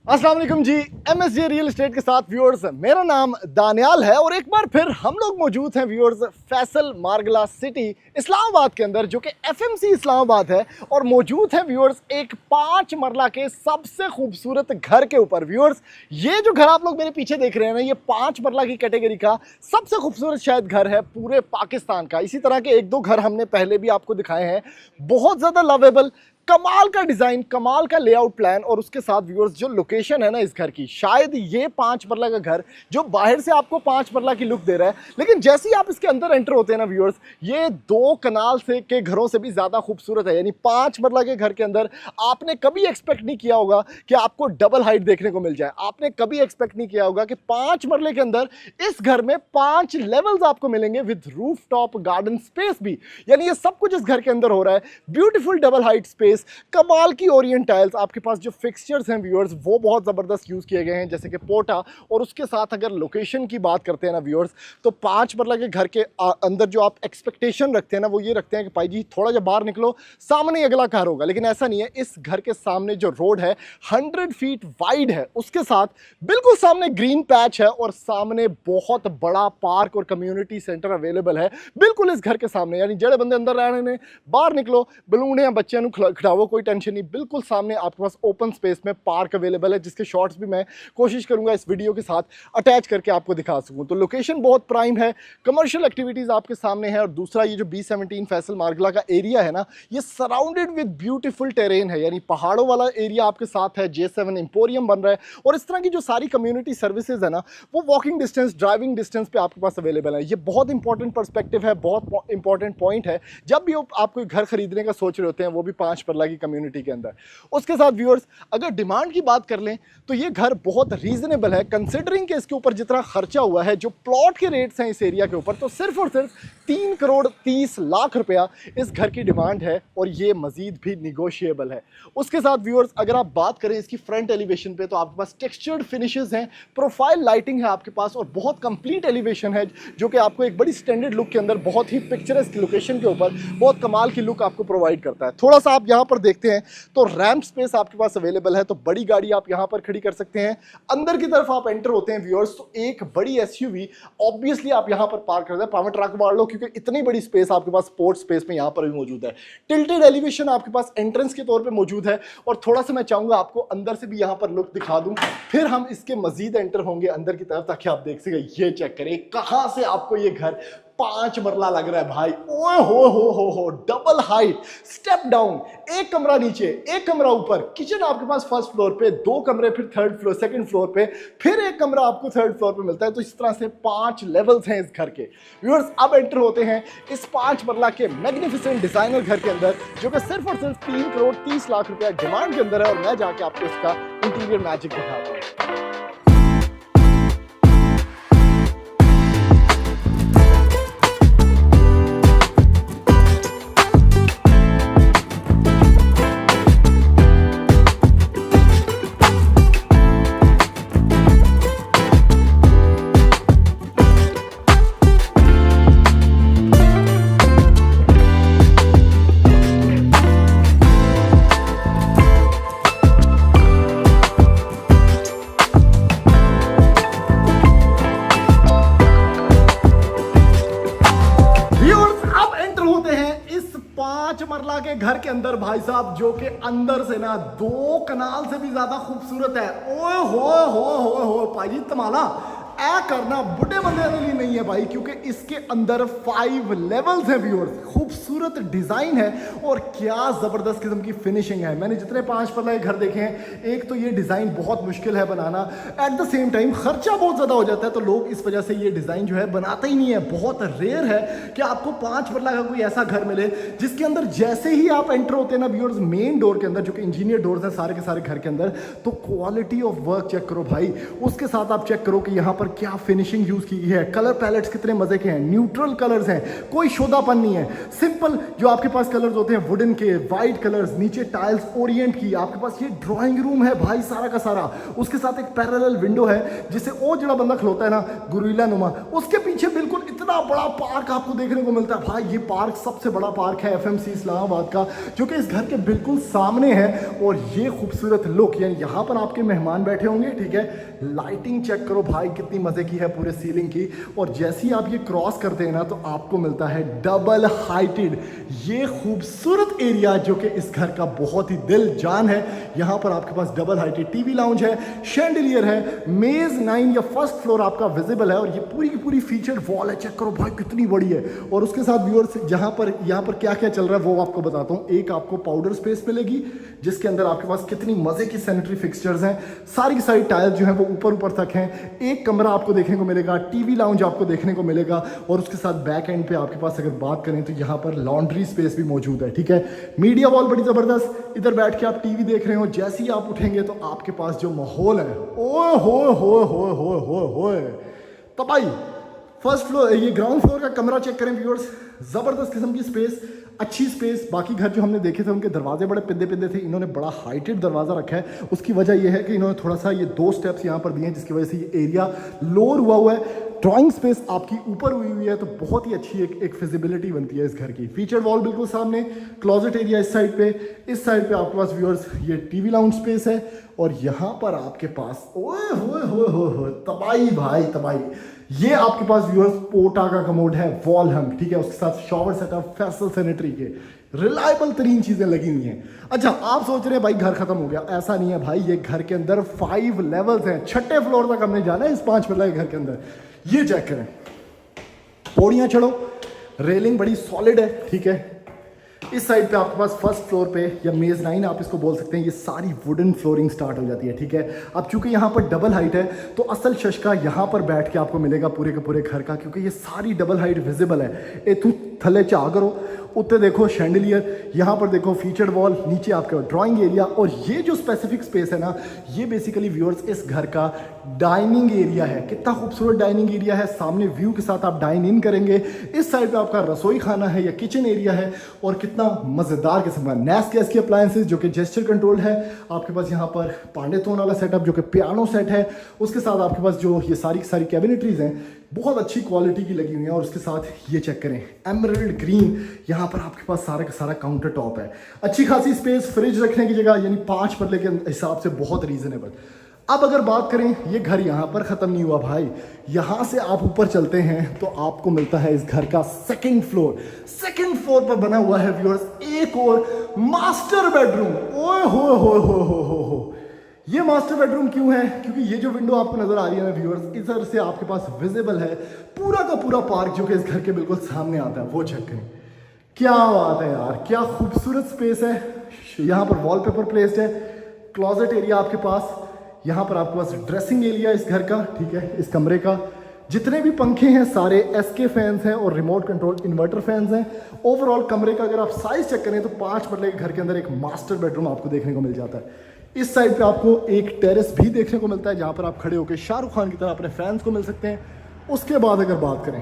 अस्सलाम वालेकुम जी। MSJ real estate के साथ व्यूअर्स, मेरा नाम दानियाल है और एक बार फिर हम लोग मौजूद हैं व्यूअर्स फैसल मार्गला सिटी इस्लामाबाद के अंदर, जो कि एफएमसी इस्लामाबाद है। और मौजूद है व्यूअर्स एक 5 मरला के सबसे खूबसूरत घर के ऊपर। व्यूअर्स, ये जो घर आप लोग मेरे पीछे देख रहे हैं ना, ये 5 मरला की कैटेगरी का सबसे खूबसूरत शायद घर है पूरे पाकिस्तान का। इसी तरह के एक दो घर हमने पहले भी आपको दिखाए हैं, बहुत ज़्यादा लवेबल, कमाल का डिजाइन, कमाल का लेआउट प्लान, और उसके साथ व्यूअर्स जो लोकेशन है ना इस घर की, शायद ये 5 मरला का घर जो बाहर से आपको 5 मरला की लुक दे रहा है, लेकिन जैसे ही आप इसके अंदर एंटर होते हैं ना व्यूअर्स, ये 2 कनाल से के घरों से भी ज्यादा खूबसूरत है। यानी 5 मरला के घर के अंदर आपने कभी एक्सपेक्ट नहीं किया होगा कि आपको डबल हाइट देखने को मिल जाए। आपने कभी एक्सपेक्ट नहीं किया होगा कि 5 मरले के अंदर इस घर में 5 लेवल्स आपको मिलेंगे with roof top garden space भी। यानी ये सब कुछ इस घर के अंदर हो रहा है। ब्यूटीफुल डबल हाइट स्पेस, कमाल की ओरिएंट टाइल्स, आपके पास जो फिक्सचर्स हैं व्यूअर्स वो बहुत ज़बरदस्त यूज़ किए गए हैं, जैसे कि पोटा। और उसके साथ अगर लोकेशन की बात करते हैं ना व्यूअर्स, तो 5 मरला के घर के अंदर जो आप एक्सपेक्टेशन रखते हैं ना, वो ये रखते हैं कि भाई जी थोड़ा जब बाहर निकलो सामने ही अगला घर होगा, लेकिन ऐसा नहीं है। इस घर के सामने जो रोड है 100 फीट वाइड है, उसके साथ बिल्कुल सामने ग्रीन पैच है और सामने बहुत बड़ा पार्क और कम्युनिटी सेंटर अवेलेबल है बिल्कुल इस घर के सामने। यानी जड़े बंदे अंदर रहने ने बाहर निकलो, बलूने या बच्चों खिलाओ, कोई टेंशन नहीं। बिल्कुल सामने आपके पास ओपन स्पेस में पार्क अवेलेबल है, जिसके शॉट्स भी मैं कोशिश करूंगा इस वीडियो के साथ अटैच करके आपको दिखा सकूं। तो लोकेशन बहुत प्राइम है, कमर्शियल एक्टिविटीज आपके सामने है। और दूसरा, ये जो B17 फैसल मार्गला का एरिया है ना, ये सराउंडेड विद ब्यूटीफुल टेरेन है, यानी पहाड़ों वाला एरिया आपके साथ है। J7 एम्पोरियम बन रहा है और इस तरह की जो सारी कम्युनिटी सर्विसेज है ना, वो वॉकिंग डिस्टेंस, ड्राइविंग डिस्टेंस पे आपके पास अवेलेबल है। ये बहुत इंपॉर्टेंट पर्सपेक्टिव है, बहुत इंपॉर्टेंट पॉइंट है जब भी आप कोई घर खरीदने का सोच रहे होते हैं, वो भी 5 मरला की कम्युनिटी के अंदर। उसके साथ व्यूअर्स, अगर डिमांड की बात कर लें तो ये घर बहुत रीजनेबल है, कंसिडरिंग के इसके ऊपर जितना खर्चा हुआ है, जो प्लॉट के रेट्स हैं इस एरिया के ऊपर, तो सिर्फ और सिर्फ 3 करोड़ 30 लाख रुपया इस घर की डिमांड है और ये मजीद भी निगोशिएबल है। उसके साथ व्यूअर्स, अगर आप बात करें इसकी फ्रंट एलिवेशन पे, तो आपके पास टेक्सचर्ड फिनिशेस हैं, प्रोफाइल लाइटिंग है आपके पास और बहुत कंप्लीट एलिवेशन है, जो कि आपको एक बड़ी स्टैंडर्ड लुक के अंदर बहुत ही पिक्चरस्क लोकेशन के ऊपर बहुत कमाल की लुक आपको प्रोवाइड करता है। थोड़ा सा आप यहाँ पर देखते हैं तो रैंप स्पेस आपके पास अवेलेबल है, तो बड़ी गाड़ी आप यहाँ पर खड़ी कर सकते हैं। अंदर की तरफ आप एंटर होते हैं व्यूअर्स, तो एक बड़ी एसयूवी ऑब्वियसली आप यहाँ पर पार्क कर दें, पावर ट्रक मार लो, क्योंकि इतनी बड़ी स्पेस आपके पास स्पोर्ट स्पेस में यहाँ पर भी मौजूद है। टिल्टेड एलिवेशन आपके पास एंट्रेंस के तौर पे मौजूद है। और थोड़ा सा मैं चाहूंगा आपको अंदर से भी यहाँ पर लुक दिखा दूं, फिर हम इसके मजीद एंटर होंगे अंदर की तरफ, ताकि आप देख सकें। ये चेक करें कहां से आपको ये घर 5 मरला लग रहा है भाई। ओए हो डबल हाइट, स्टेप डाउन, एक कमरा नीचे, एक कमरा ऊपर, किचन आपके पास फर्स्ट फ्लोर पे, 2 कमरे फिर थर्ड फ्लोर, सेकंड फ्लोर पे, फिर एक कमरा आपको थर्ड फ्लोर पे मिलता है। तो इस तरह से 5 लेवल्स हैं इस घर के। व्यूअर्स, अब एंटर होते हैं इस 5 मरला के मैग्निफिसेंट डिजाइनर घर के अंदर, जो कि सिर्फ और सिर्फ 3 करोड़ 30 लाख रुपया डिमांड के अंदर है। और मैं जाके आपको इसका इंटीरियर मैजिक दिखाता हूँ। मरला के घर के अंदर भाई साहब, जो कि अंदर से ना 2 कनाल से भी ज्यादा खूबसूरत है। ओए हो भाई जी, तमाला ऐ करना बुढ़े बंदे के लिए नहीं है भाई, क्योंकि इसके अंदर 5 लेवल्स हैं व्यूअर्स, खूबसूरत डिजाइन है और क्या जबरदस्त किस्म की फिनिशिंग है। मैंने जितने 5 मरला के घर देखे हैं, एक तो ये डिजाइन बहुत मुश्किल है बनाना, एट द सेम टाइम खर्चा बहुत ज्यादा हो जाता है, तो लोग इस वजह से ये डिजाइन जो है बनाते ही नहीं है। बहुत रेयर है कि आपको 5 मरला का कोई ऐसा घर मिले जिसके अंदर जैसे ही आप एंटर होते हैं ना व्यूअर्स, मेन डोर के अंदर, जो कि इंजीनियर डोर्स हैं सारे के सारे घर के अंदर, तो क्वालिटी ऑफ वर्क चेक करो भाई। उसके साथ आप चेक करो कि यहाँ पर क्या फिनिशिंग यूज की है, कलर पैलेट्स कितने मजे के हैं, न्यूट्रल कलर्स हैं, कोई शोधापन नहीं है, सिंपल जो आपके पास कलर्स होते हैं वुडन के, वाइट कलर्स, नीचे टाइल्स ओरिएंट की, आपके पास ये ड्राइंग रूम है भाई सारा का सारा, उसके साथ एक पैरेलल विंडो है जिसे वो जड़ा बंदा खलोता है ना गुरीला नुमा, उसके पीछे बिल्कुल इतना बड़ा पार्क आपको देखने को मिलता है। भाई ये पार्क सबसे बड़ा पार्क है एफएमसी इस्लामाबाद का, जो कि इस घर के बिल्कुल सामने है। और ये खूबसूरत लुक, यानी यहाँ पर आपके मेहमान बैठे होंगे, ठीक है, लाइटिंग चेक करो भाई कितनी मजे की है पूरे सीलिंग की। और जैसे ही आप ये क्रॉस करते हैं ना तो आपको मिलता है डबल हाइटेड ये खूबसूरत एरिया, जो कि इस घर का बहुत ही दिल जान है। यहाँ पर आपके पास डबल हाइटेड टीवी लाउंज है, शैंडलियर है, मेज 9 या फर्स्ट फ्लोर आपका विजिबल है, और ये पूरी की पूरी फीचर्ड वॉल है, चेक करो भाई कितनी बड़ी है। और उसके साथ व्यूअर्स यहाँ पर क्या क्या चल रहा है वो आपको बताता हूँ। एक आपको पाउडर स्पेस मिलेगी जिसके अंदर आपके पास कितनी मजे की सैनिटरी फिक्सचर्स हैं, सारी की सारी टाइल्स जो है वो ऊपर तक हैं। एक कमरा आपको देखने को मिलेगा, टीवी लाउंज आपको देखने को मिलेगा, और उसके साथ बैक एंड पे आपके पास अगर बात करें तो यहाँ पर लॉन्ड्री स्पेस भी मौजूद है, ठीक है। मीडिया वॉल बड़ी जबरदस्त, इधर बैठ के आप टीवी देख रहे हो, जैसे ही आप उठेंगे तो आपके पास जो माहौल है ओए हो तबाही। फर्स्ट फ्लोर, ये ग्राउंड फ्लोर का कमरा चेक करें व्यूअर्स, जबरदस्त किस्म की स्पेस, अच्छी स्पेस। बाकी घर जो हमने देखे थे उनके दरवाजे बड़े पिंदे थे, इन्होंने बड़ा हाइटेड दरवाजा रखा है। उसकी वजह यह है कि इन्होंने थोड़ा सा ये 2 स्टेप्स यहाँ पर दिए हैं, जिसकी वजह से ये एरिया लोअर हुआ है। ड्राइंग स्पेस आपकी ऊपर हुई है तो बहुत ही अच्छी एक फिजिबिलिटी बनती है इस घर की। फीचर्ड वॉल बिल्कुल सामने, क्लोजेट एरिया इस साइड पे आपके पास व्यूअर्स ये टीवी लाउंज स्पेस है, और यहाँ पर आपके पास ओए हो तबाही भाई तबाही, ये आपके पास व्यूअर्स पोटा का कमोड है, वॉल हंग, ठीक है, उसके साथ शॉवर सेटअप, फैसल सैनिटरी के रिलायबल तरीन चीजें लगी हुई हैं। अच्छा, आप सोच रहे हैं भाई घर खत्म हो गया, ऐसा नहीं है भाई, ये घर के अंदर 5 लेवल्स हैं, 6ठे फ्लोर तक हमने जाना है इस 5 फ्लोर के घर के अंदर। ये चेक करें, पौड़ियां चढ़ो, रेलिंग बड़ी सॉलिड है, ठीक है। इस साइड पे आपके पास फर्स्ट फ्लोर पे या मेज 9 आप इसको बोल सकते हैं, ये सारी वुडन फ्लोरिंग स्टार्ट हो जाती है, ठीक है। अब चूंकि यहाँ पर डबल हाइट है तो असल शशका यहाँ पर बैठ के आपको मिलेगा पूरे के पूरे घर का, क्योंकि ये सारी डबल हाइट विजिबल है। ए तू थले चा करो, उत्ते देखो शैंडलियर, यहाँ पर देखो फीचर्ड वॉल, नीचे आपका ड्राइंग एरिया, और ये जो स्पेसिफिक स्पेस है ना, ये बेसिकली व्यूअर्स इस घर का डाइनिंग एरिया है। कितना खूबसूरत डाइनिंग एरिया है, सामने व्यू के साथ आप डाइन इन करेंगे। इस साइड पे आपका रसोई खाना है या किचन एरिया है, और कितना मजेदार किस्म का नैस गैस की अप्लायंसेज जो कि जेस्चर कंट्रोल है। आपके पास यहाँ पर पांडेतोन वाला सेटअप जो कि पियानो सेट है, उसके साथ आपके पास जो ये सारी कैबिनेटरीज हैं बहुत अच्छी क्वालिटी की लगी हुई है। और उसके साथ ये चेक करें, एमरल्ड ग्रीन, यहाँ पर आपके पास सारा का सारा काउंटर टॉप है, अच्छी खासी स्पेस, फ्रिज रखने की जगह, यानी 5 पल्ले के हिसाब से बहुत रीजनेबल। अब अगर बात करें, ये घर यहाँ पर ख़त्म नहीं हुआ भाई, यहाँ से आप ऊपर चलते हैं तो आपको मिलता है इस घर का सेकंड फ्लोर पर बना हुआ है व्यूअर्स एक और मास्टर बेडरूम। ओए हो ये मास्टर बेडरूम क्यों है? क्योंकि ये जो विंडो आपको नजर आ रही है ना व्यूअर्स, इधर से आपके पास विजिबल है पूरा का पूरा पार्क जो कि इस घर के बिल्कुल सामने आता है। वो चेक करें, क्या बात है यार, क्या खूबसूरत स्पेस है। यहाँ पर वॉलपेपर प्लेस्ड है, क्लोजेट एरिया आपके पास, यहाँ पर आपके पास ड्रेसिंग एरिया इस घर का, ठीक है। इस कमरे का जितने भी पंखे हैं सारे एसके फैंस हैं और रिमोट कंट्रोल इन्वर्टर फैंस हैं। ओवरऑल कमरे का अगर आप साइज चेक करें तो 5 मरले के घर के अंदर एक मास्टर बेडरूम आपको देखने को मिल जाता है। इस साइड पे आपको एक टेरेस भी देखने को मिलता है जहाँ पर आप खड़े होकर शाहरुख खान की तरह अपने फैंस को मिल सकते हैं। उसके बाद अगर बात करें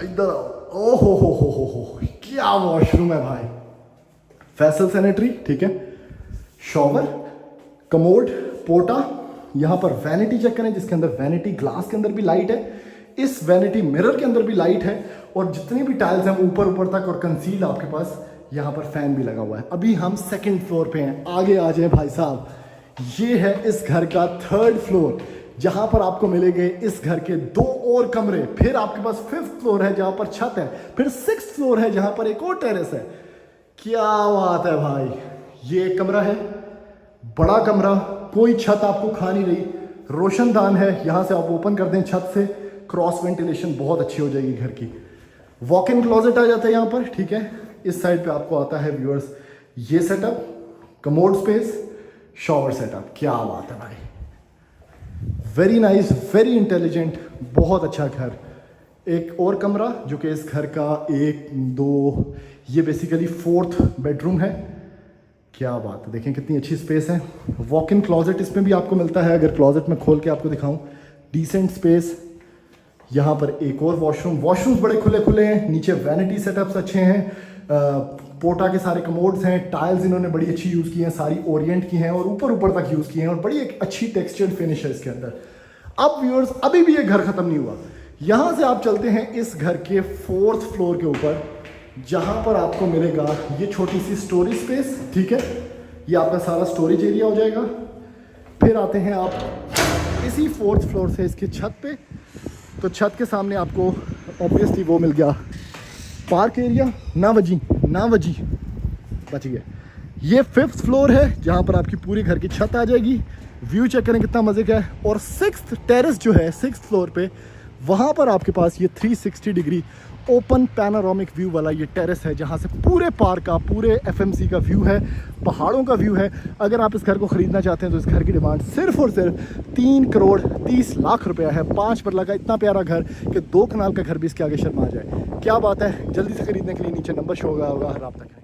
इधर, ओ हो, क्या वॉशरूम है भाई, फैसल सैनिटरी, ठीक है, शॉवर, कमोड, पोटा, यहाँ पर वैनिटी चेक करें जिसके अंदर वैनिटी ग्लास के अंदर भी लाइट है, इस वैनिटी मिरर के अंदर भी लाइट है, और जितनी भी टाइल्स हैं ऊपर तक और कंसील आपके पास यहाँ पर फैन भी लगा हुआ है। अभी हम सेकंड फ्लोर पे हैं, आगे आ जाए भाई साहब। ये है इस घर का 3rd फ्लोर जहाँ पर आपको मिलेंगे इस घर के 2 और कमरे। फिर आपके पास 5th फ्लोर है जहाँ पर छत है, फिर 6th फ्लोर है जहाँ पर एक और टेरेस है। क्या बात है भाई, ये एक कमरा है, बड़ा कमरा, कोई छत आपको खा नहीं रही, रोशनदान है, यहाँ से आप ओपन कर दें छत से, क्रॉस वेंटिलेशन बहुत अच्छी हो जाएगी घर की। वॉक इन क्लोजेट आ जाता है यहाँ पर, ठीक है। इस साइड पे आपको आता है व्यूअर्स ये setup, commode space, shower setup. क्या बात है भाई, वेरी नाइस, वेरी इंटेलिजेंट, बहुत अच्छा घर। एक और कमरा जो कि इस घर का 1, 2, ये बेसिकली 4th बेडरूम है। क्या बात है, देखें कितनी अच्छी स्पेस है। वॉक इन क्लोजेट इसमें भी आपको मिलता है, अगर क्लोजेट में खोल के आपको दिखाऊं, डिसेंट स्पेस। यहाँ पर एक और वॉशरूम्स बड़े खुले खुले हैं, नीचे वैनिटी सेटअप्स अच्छे हैं, पोटा के सारे कमोड्स हैं, टाइल्स इन्होंने बड़ी अच्छी यूज़ की हैं, सारी ओरिएंट की हैं और ऊपर तक यूज़ की हैं और बड़ी एक अच्छी टेक्सचर्ड फिनिश है इसके अंदर। अब व्यूअर्स अभी भी ये घर ख़त्म नहीं हुआ, यहाँ से आप चलते हैं इस घर के 4th फ्लोर के ऊपर, जहाँ पर आपको मिलेगा ये छोटी सी स्टोरेज स्पेस। ठीक है, ये आपका सारा स्टोरेज एरिया हो जाएगा। फिर आते हैं आप इसी 4th फ्लोर से इसकी छत पे, तो छत के सामने आपको ऑब्वियसली वो मिल गया पार्क एरिया। ना वजी बच गया। ये 5th फ्लोर है जहाँ पर आपकी पूरी घर की छत आ जाएगी। व्यू चेक करें कितना मज़े का है। और 6th टेरेस जो है 6th फ्लोर पे, वहाँ पर आपके पास ये 360 डिग्री ओपन पैनोरामिक व्यू वाला ये टेरेस है, जहाँ से पूरे पार्क का, पूरे FMC का व्यू है, पहाड़ों का व्यू है। अगर आप इस घर को ख़रीदना चाहते हैं तो इस घर की डिमांड सिर्फ और सिर्फ 3 करोड़ 30 लाख रुपया है। 5 मरला का इतना प्यारा घर कि 2 कनाल का घर भी इसके आगे शर्मा जाए। क्या बात है। जल्दी से ख़रीदने के लिए नीचे नंबर शो होगा, रब्ता करें।